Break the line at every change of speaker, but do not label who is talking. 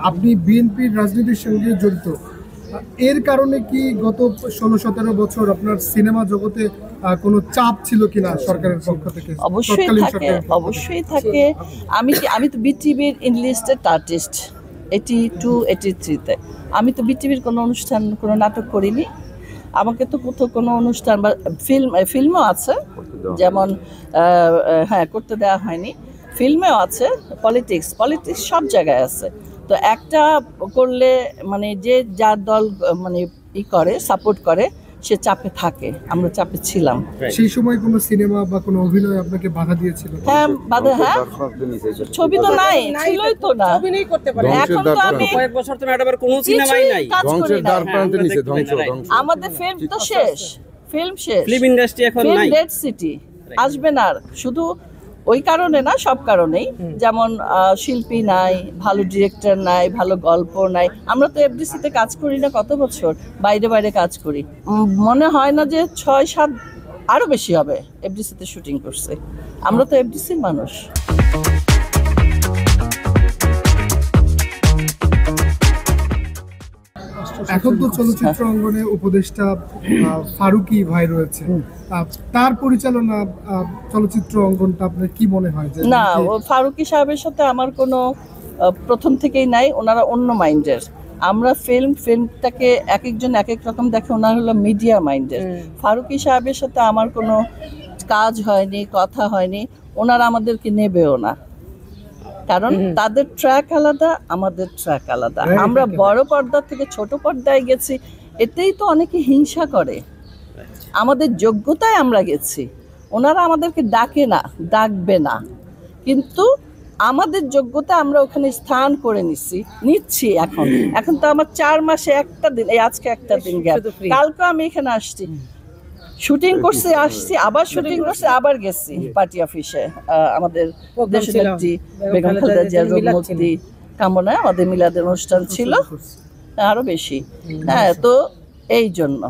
আপনি বিএনপির রাজনীতির সঙ্গে জড়িত। এর কারণে কি গত ১৬-১৭ বছর আপনার সিনেমা জগতে কোনো চাপ ছিল কিনা সরকারের পক্ষ থেকে?
অবশ্যই থাকে, অবশ্যই থাকে। আমি তো বিটিভির ইনলিস্টেড আর্টিস্ট 82-83-তে। আমি তো বিটিভির কোনো অনুষ্ঠান, কোনো নাটক করিনি। আমাকে তো কোথাও কোনো অনুষ্ঠান বা ফিল্মও আছে, যেমন হ্যাঁ, করতে দেওয়া হয়নি। ফিল্মেও আছে, পলিটিক্স সব জায়গায় আছে। তো একটা করলে মানে যে যার দল মানে করে, সাপোর্ট করে, সে চাপে থাকে। আমরা চাপে ছিলাম।
সেই সময় কোনো সিনেমা বা কোনো অভিনয় আপনাকে বাধা দিয়েছিল?
হ্যাঁ, বাধা। হ্যাঁ, ছবি তো নাই, ছিলই তো না। এখন তো আমি
কয়েক বছর তো ম্যাডামের কোনো সিনেমাই নাই।
ধ্বংসের দ্বার প্রান্তে নিচে ধ্বংস।
আমাদের ফিল্ম তো শেষ, ফিল্ম শেষ।
ফিল্ম ইন্ডাস্ট্রি এখন নাই,
ডেড সিটি। আসবে না আর, শুধু ওই কারণে না, সব কারণেই। যেমন শিল্পী নাই, ভালো ডিরেক্টর নাই, ভালো গল্প নাই। আমরা তো এফডিসিতে কাজ করি না কত বছর, বাইরে বাইরে কাজ করি। মনে হয় না যে 6-7, আরো বেশি হবে এফডিসিতে শুটিং করছে। আমরা তো এফডিসির মানুষ।
এখন তো চলচ্চিত্র অঙ্গনে উপদেষ্টা ফারুকী ভাই রয়েছে, তার পরিচালনা চলচ্চিত্র অঙ্গনটা আপনার কি মনে হয়?
না, ফারুকী সাহেবের সাথে আমার কোনো প্রথম থেকেই নাই। ওনারা অন্য মাইন্ডের। আমরা ফিল্মটাকে এক একজন এক এক রকম দেখে, ওনার হলো মিডিয়া মাইন্ডের। ফারুকী সাহেবের সাথে আমার কোনো কাজ হয়নি, কথা হয়নি। ওনারা আমাদেরকে নেবেও না, কারণ তাদের ট্র্যাক আলাদা, আমাদের ট্র্যাক আলাদা। আমরা বড় পর্দা থেকে ছোট পর্দায় গেছি, এতেই তো অনেকে হিংসা করে। আমাদের যোগ্যতায় আমরা গেছি, ওনারা আমাদেরকে ডাকে না, ডাকবে না, কিন্তু আমাদের যোগ্যতা আমরা ওখানে স্থান করে নিচ্ছি। এখন তো আমার 4 মাসে একটা দিন, এই আজকে একটা দিন গেল, কালকে আমি এখানে আসছি, শুটিং করছি, আসছি, আবার শুটিং করছি, আবার গেছি পার্টি অফিসে। আমাদের দেশনেত্রী বেগম খালেদা জিয়ার রোগ মুক্তি কামনায় আমাদের মিলাদের অনুষ্ঠান ছিল, আরো বেশি। হ্যাঁ, তো এই জন্য